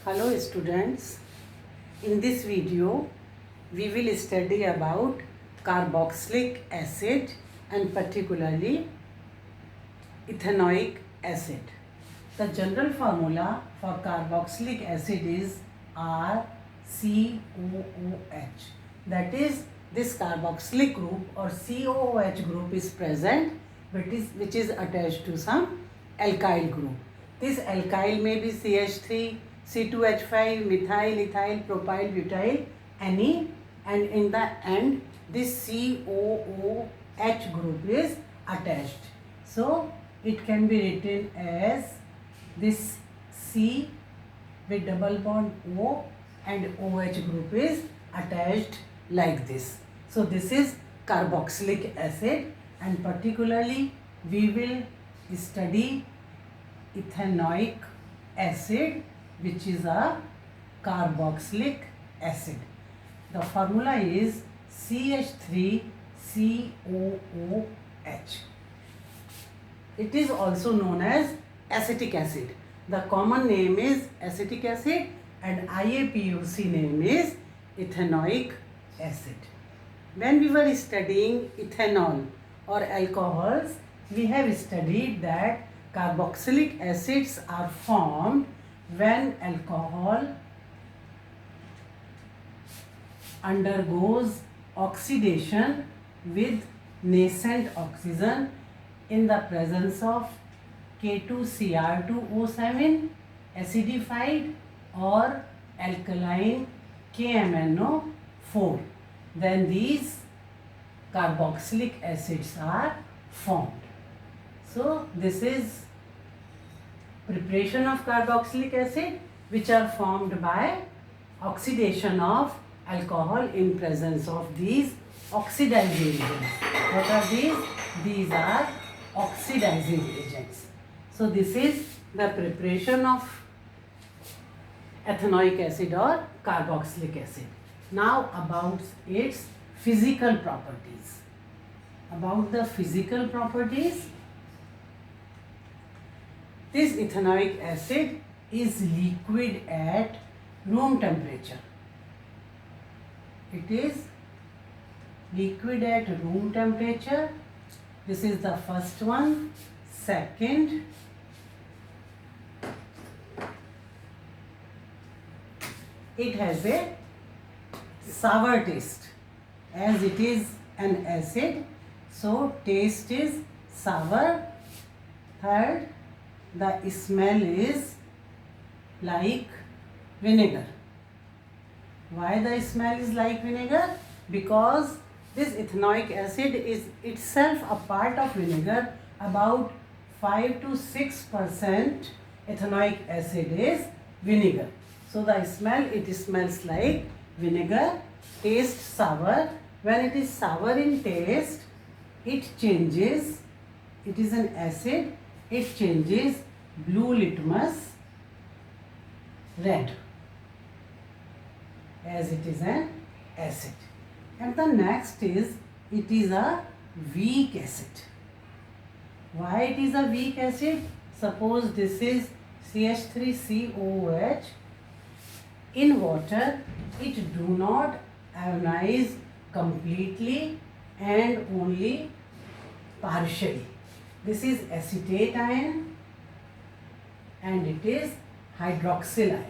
Hello students, in this video we will study about carboxylic acid and particularly ethanoic acid. The general formula for carboxylic acid is RCOOH. That is, this carboxylic group or COOH group is present which is attached to some alkyl group. This alkyl may be CH3, C2H5, methyl, ethyl, propyl, butyl, any, and in the end this COOH group is attached. So it can be written as this C with double bond O and OH group is attached like this. So this is carboxylic acid, and particularly we will study ethanoic acid, which is a carboxylic acid. The formula is CH3COOH. It is also known as acetic acid. The common name is acetic acid and IAPOC name is ethanoic acid. When we were studying ethanol or alcohols, we have studied that carboxylic acids are formed when alcohol undergoes oxidation with nascent oxygen in the presence of K2Cr2O7 acidified or alkaline KMnO4. Then these carboxylic acids are formed. So this is preparation of carboxylic acid, which are formed by oxidation of alcohol in presence of these oxidizing agents. What are these? These are oxidizing agents. So this is the preparation of ethanoic acid or carboxylic acid. Now about its physical properties. About the physical properties, this ethanoic acid is liquid at room temperature. It is liquid at room temperature. This is the first one. Second, it has a sour taste. As it is an acid, so taste is sour. Third, the smell is like vinegar. Why the smell is like vinegar? Because this ethanoic acid is itself a part of vinegar. About 5 to 6% ethanoic acid is vinegar. So the smell, it smells like vinegar. Taste sour. When it is sour in taste, it changes. It is an acid. It changes blue litmus red, as it is an acid. And the next is, it is a weak acid. Why it is a weak acid? Suppose this is CH3COOH. In water, it do not ionize completely and only partially. This is acetate ion and it is hydroxyl ion.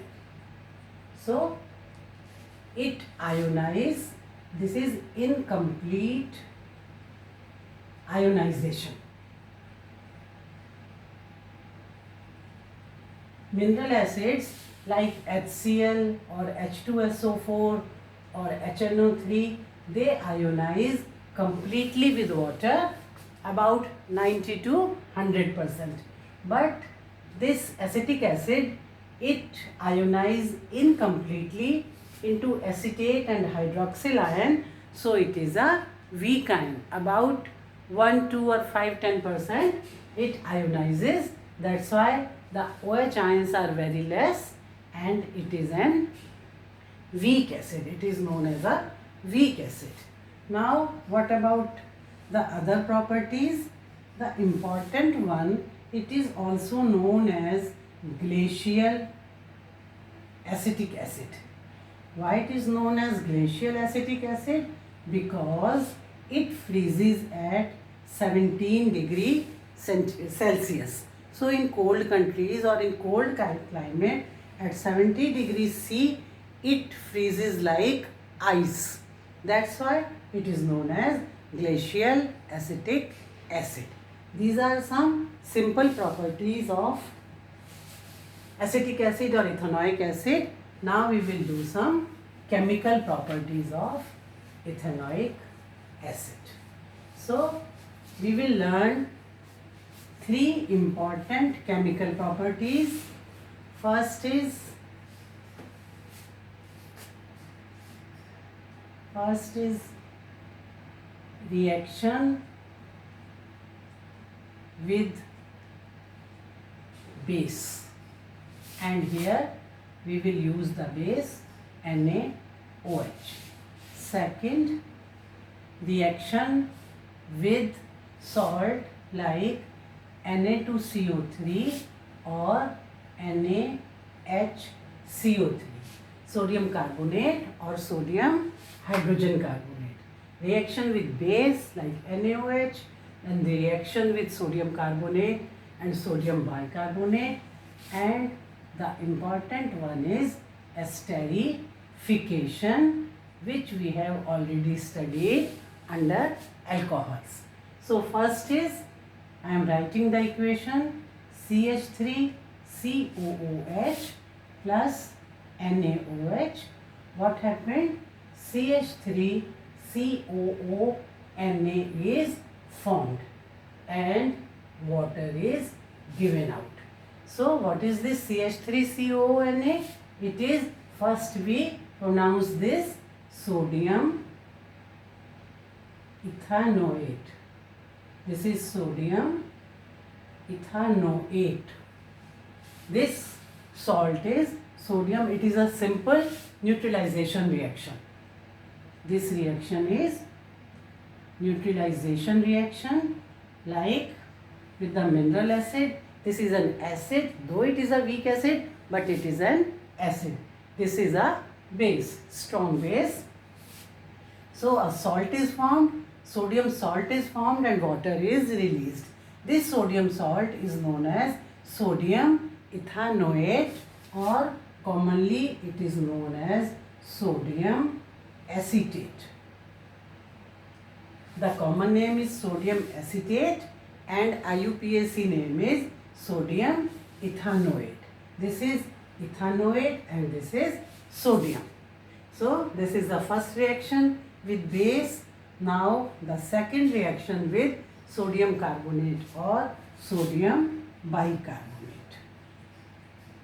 So it ionizes. This is incomplete ionization. Mineral acids like HCl or H2SO4 or HNO3, they ionize completely with water, about 90 to 100%. But this acetic acid, it ionizes incompletely into acetate and hydroxyl ion, so it is a weak ion. About 1, 2 or 5, 10% it ionizes. That's why the OH ions are very less and it is an weak acid. It is known as a weak acid. Now what about the other properties? The important one, it is also known as glacial acetic acid. Why it is known as glacial acetic acid? Because it freezes at 17 degree Celsius. So in cold countries or in cold climate, at 70 degrees C, it freezes like ice. That's why it is known as glacial acetic acid. These are some simple properties of acetic acid or ethanoic acid. Now we will do some chemical properties of ethanoic acid. So we will learn three important chemical properties. First is reaction with base, and here we will use the base NaOH. Second, reaction with salt like Na2CO3 or NaHCO3, sodium carbonate or sodium hydrogen carbonate. Reaction with base like NaOH, and the reaction with sodium carbonate and sodium bicarbonate, and the important one is esterification, which we have already studied under alcohols. So first is, I am writing the equation CH3COOH plus NaOH. What happened? CH3COONa is formed and water is given out. So what is this CH3COONa? It is, first we pronounce this sodium ethanoate. This is sodium ethanoate. This salt is sodium. It is a simple neutralization reaction. This reaction is neutralization reaction, like with the mineral acid. This is an acid, though it is a weak acid, but it is an acid. This is a base, strong base. So a salt is formed, sodium salt is formed, and water is released. This sodium salt is known as sodium ethanoate, or commonly it is known as sodium acetate. The common name is sodium acetate and IUPAC name is sodium ethanoate. This is ethanoate and this is sodium. So this is the first reaction with base. Now the second reaction with sodium carbonate or sodium bicarbonate.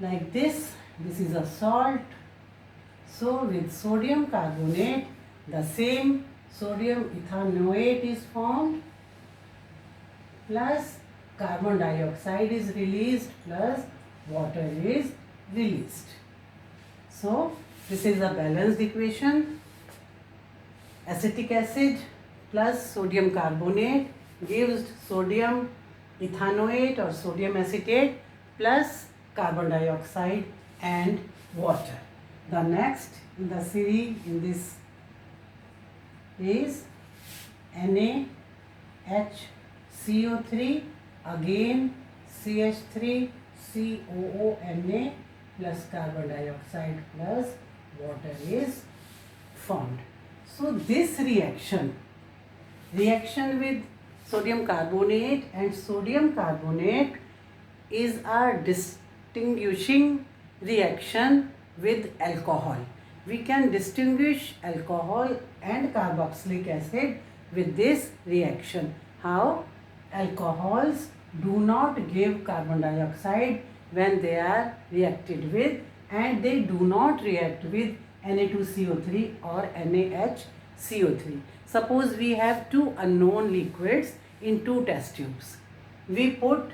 Like this is a salt. So with sodium carbonate, the same sodium ethanoate is formed, plus carbon dioxide is released, plus water is released. So this is a balanced equation. Acetic acid plus sodium carbonate gives sodium ethanoate or sodium acetate plus carbon dioxide and water. The next in the series in this is NaHCO3, again CH3COONa plus carbon dioxide plus water is formed. So this reaction with sodium carbonate and sodium carbonate is a distinguishing reaction with alcohol. We can distinguish alcohol and carboxylic acid with this reaction. How? Alcohols do not give carbon dioxide when they are reacted with, and they do not react with Na2CO3 or NaHCO3. Suppose we have two unknown liquids in two test tubes. We put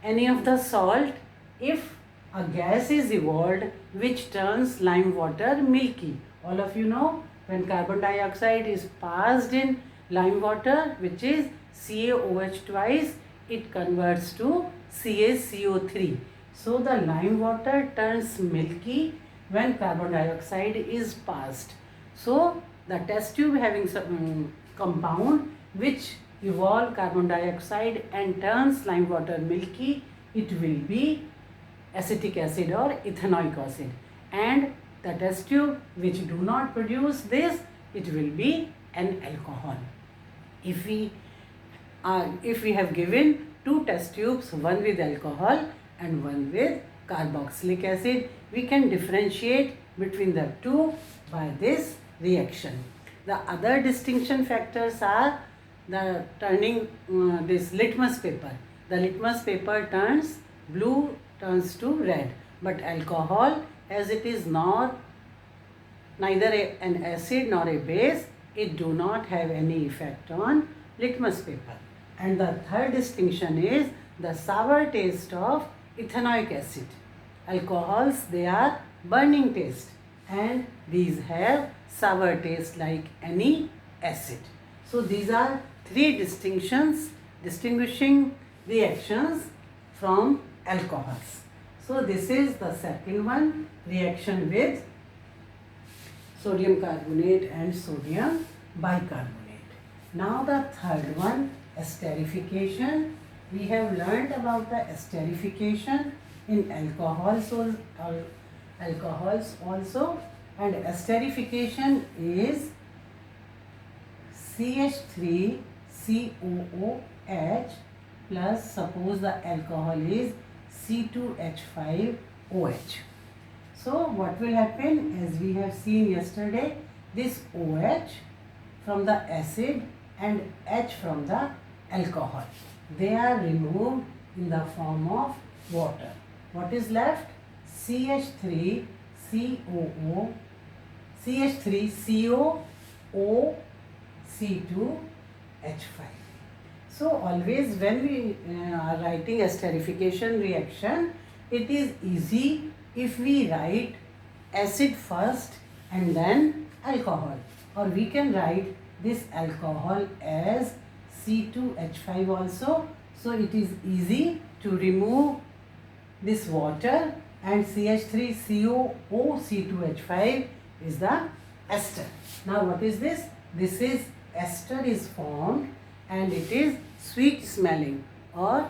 any of the salt. If a gas is evolved which turns lime water milky. All of you know, when carbon dioxide is passed in lime water, which is CaOH twice, it converts to CaCO3. So the lime water turns milky when carbon dioxide is passed. So the test tube having some compound which evolve carbon dioxide and turns lime water milky, it will be acetic acid or ethanoic acid, and the test tube which do not produce this, it will be an alcohol. If we have given two test tubes, one with alcohol and one with carboxylic acid, we can differentiate between the two by this reaction. The other distinction factors are the turning this litmus paper. The litmus paper turns blue, turns to red, but alcohol, as it is neither an acid nor a base, it do not have any effect on litmus paper. And the third distinction is the sour taste of ethanoic acid. Alcohols, they are burning taste, and these have sour taste like any acid. So these are three distinguishing reactions from alcohols. So this is the second one, reaction with sodium carbonate and sodium bicarbonate. Now the third one, esterification. We have learned about the esterification in alcohols also, and esterification is CH3COOH plus, suppose the alcohol is C2H5OH. So what will happen, as we have seen yesterday, this OH from the acid and H from the alcohol, they are removed in the form of water. What is left? CH3CO, C2H5. So always when we are writing esterification reaction, it is easy if we write acid first and then alcohol, or we can write this alcohol as C2H5 also. So it is easy to remove this water, and CH3CO C2H5 is the ester. Now what is this? This is ester is formed, and it is sweet smelling or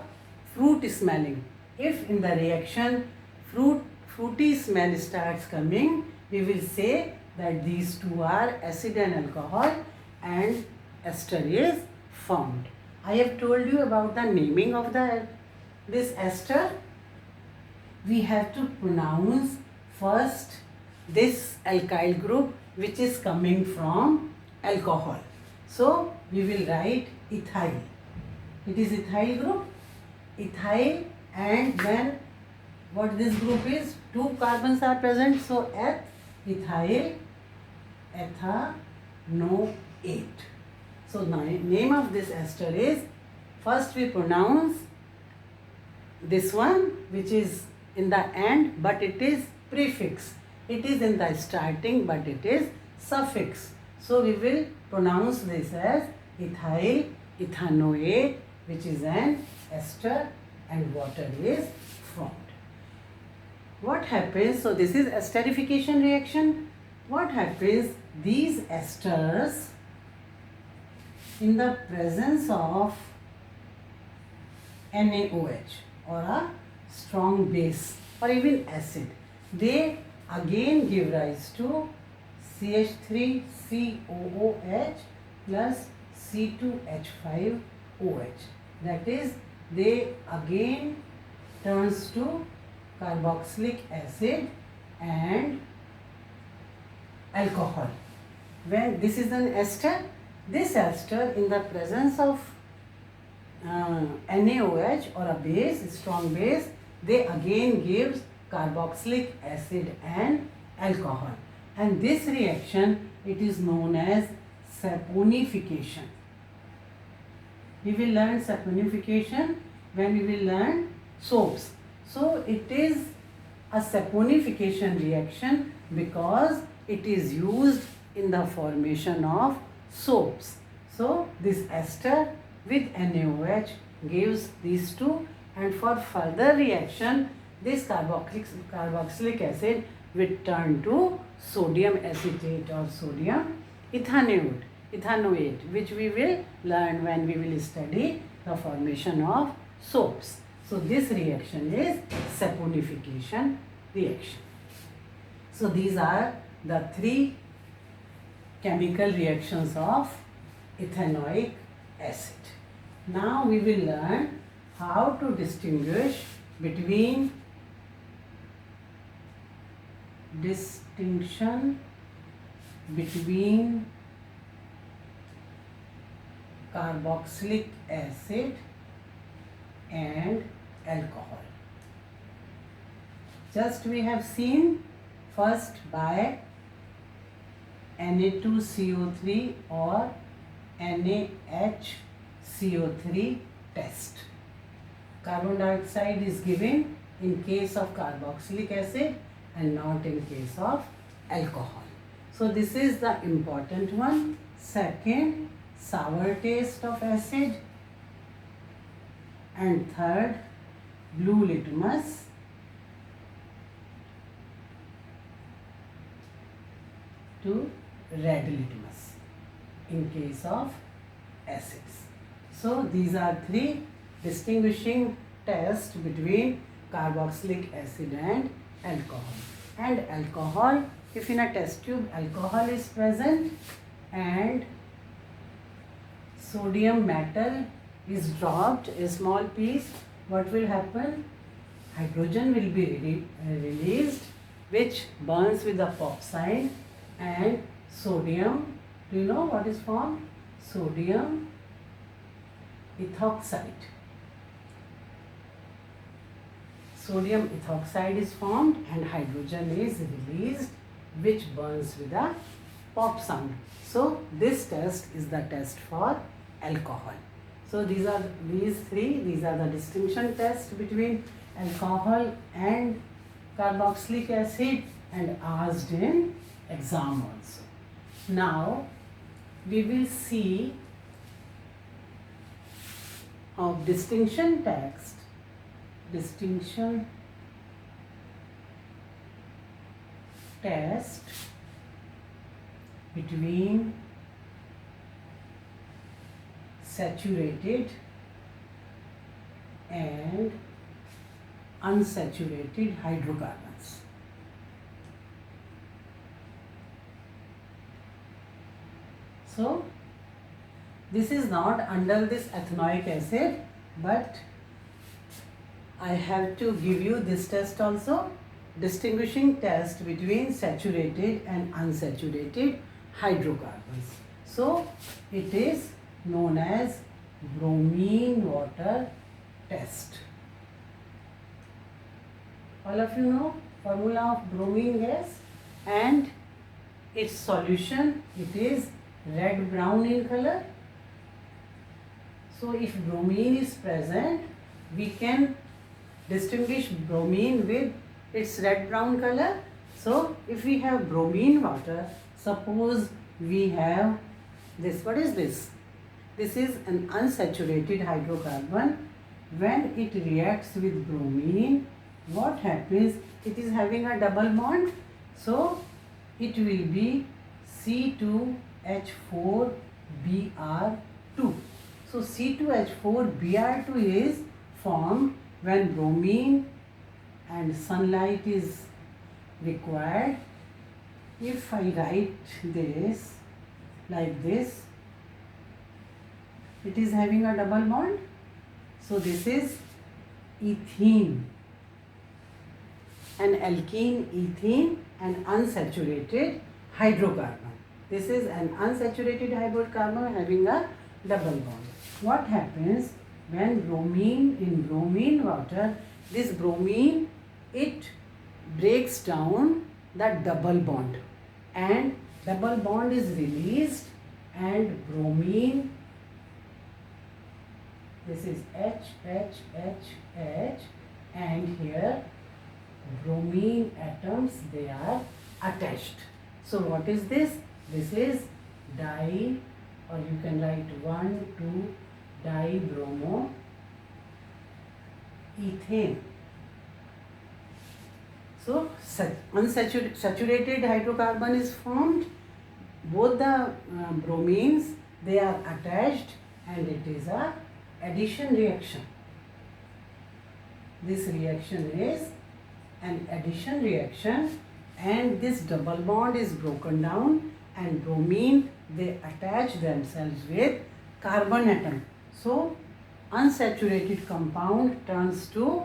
fruit smelling. If in the reaction fruity smell starts coming, we will say that these two are acid and alcohol, and ester is formed. I have told you about the naming of this ester. We have to pronounce first this alkyl group which is coming from alcohol. So we will write ethyl. It is ethyl group, ethyl, and then what this group is, two carbons are present, so ethyl ethanoate. So name of this ester is, first we pronounce this one which is in the end, but it is prefix. It is in the starting, but it is suffix. So we will pronounce this as ethyl ethanoate, which is an ester, and water is formed. What happens? So this is esterification reaction. What happens? These esters, in the presence of NaOH or a strong base or even acid, they again give rise to CH3COOH plus C2H5OH. That is, they again turns to carboxylic acid and alcohol. When this is an ester, this ester in the presence of NaOH or a base, strong base, they again gives carboxylic acid and alcohol. And this reaction, it is known as saponification. We will learn saponification when we will learn soaps. So it is a saponification reaction because it is used in the formation of soaps. So this ester with NaOH gives these two, and for further reaction this carboxylic acid will turn to sodium acetate or sodium ethanoate, which we will learn when we will study the formation of soaps. So this reaction is saponification reaction. So these are the three chemical reactions of ethanoic acid. Now we will learn how to distinguish between carboxylic acid and alcohol. Just we have seen first by Na2CO3 or NaHCO3 test. Carbon dioxide is given in case of carboxylic acid and not in case of alcohol. So this is the important one. Second, sour taste of acid. And third, blue litmus. To red litmus in case of acids. So these are three distinguishing tests between carboxylic acid and alcohol. And alcohol, if in a test tube alcohol is present and sodium metal is dropped a small piece, what will happen? Hydrogen will be released, which burns with the pop sign, and sodium, do you know what is formed? Sodium ethoxide. Sodium ethoxide is formed and hydrogen is released, which burns with a pop sound. So this test is the test for alcohol. So these are the distinction tests between alcohol and carboxylic acid and asked in exam also. Now we will see of distinction test between saturated and unsaturated hydrocarbons. So this is not under this ethanoic acid, but I have to give you this test also, distinguishing test between saturated and unsaturated hydrocarbons. So it is known as bromine water test. All of you know formula of bromine gas, and its solution, it is red brown in color. So if bromine is present, we can distinguish bromine with its red brown color. So if we have bromine water, suppose we have this, what is this? This is an unsaturated hydrocarbon. When it reacts with bromine, what happens? It is having a double bond. So it will be C2H4Br2. So C2H4Br2 is formed when bromine and sunlight is required. If I write this like this, it is having a double bond. So this is ethene, an alkene ethene, an unsaturated hydrocarbon. This is an unsaturated hydrocarbon having a double bond. What happens when bromine in bromine water, this bromine, it breaks down the double bond and double bond is released, and bromine, this is H, and here bromine atoms, they are attached. So what is this? This is di, or you can write 1,2-dibromoethane. So unsaturated hydrocarbon is formed. Both the bromines, they are attached and it is a addition reaction. This reaction is an addition reaction, and this double bond is broken down and bromine, they attach themselves with carbon atom. So unsaturated compound turns to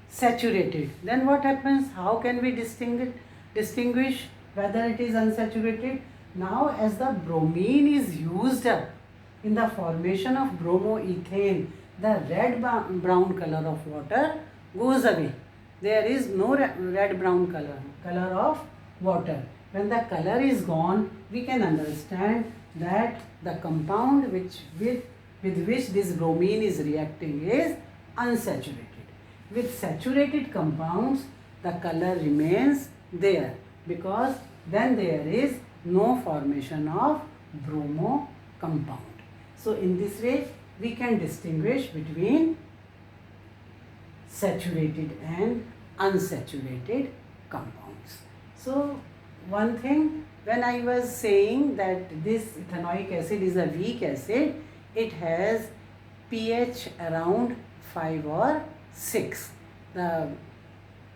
saturated. Then what happens? How can we distinguish whether it is unsaturated? Now as the bromine is used up in the formation of bromoethane, the red brown color of water goes away. There is no red brown color of water. When the color is gone, we can understand that the compound with which this bromine is reacting is unsaturated. With saturated compounds, the color remains there because then there is no formation of bromo compound. So in this way, we can distinguish between saturated and unsaturated compounds. So one thing, when I was saying that this ethanoic acid is a weak acid, it has pH around 5 or 6.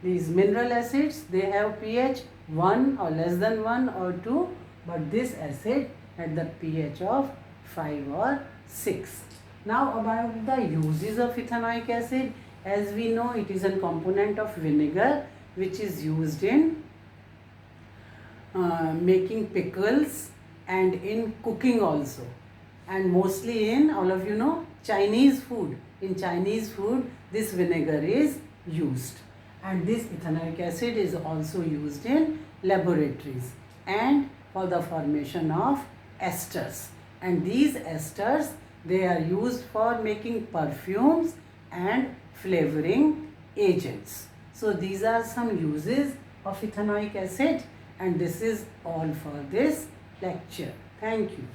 These mineral acids, they have pH 1 or less than 1 or 2, but this acid had the pH of 5 or 6. Now about the uses of ethanoic acid, as we know, it is a component of vinegar which is used in making pickles and in cooking also, and mostly in, all of you know, Chinese food. In Chinese food, this vinegar is used, and this ethanoic acid is also used in laboratories and for the formation of esters, and these esters, they are used for making perfumes and flavoring agents. So these are some uses of ethanoic acid, and this is all for this lecture. Thank you.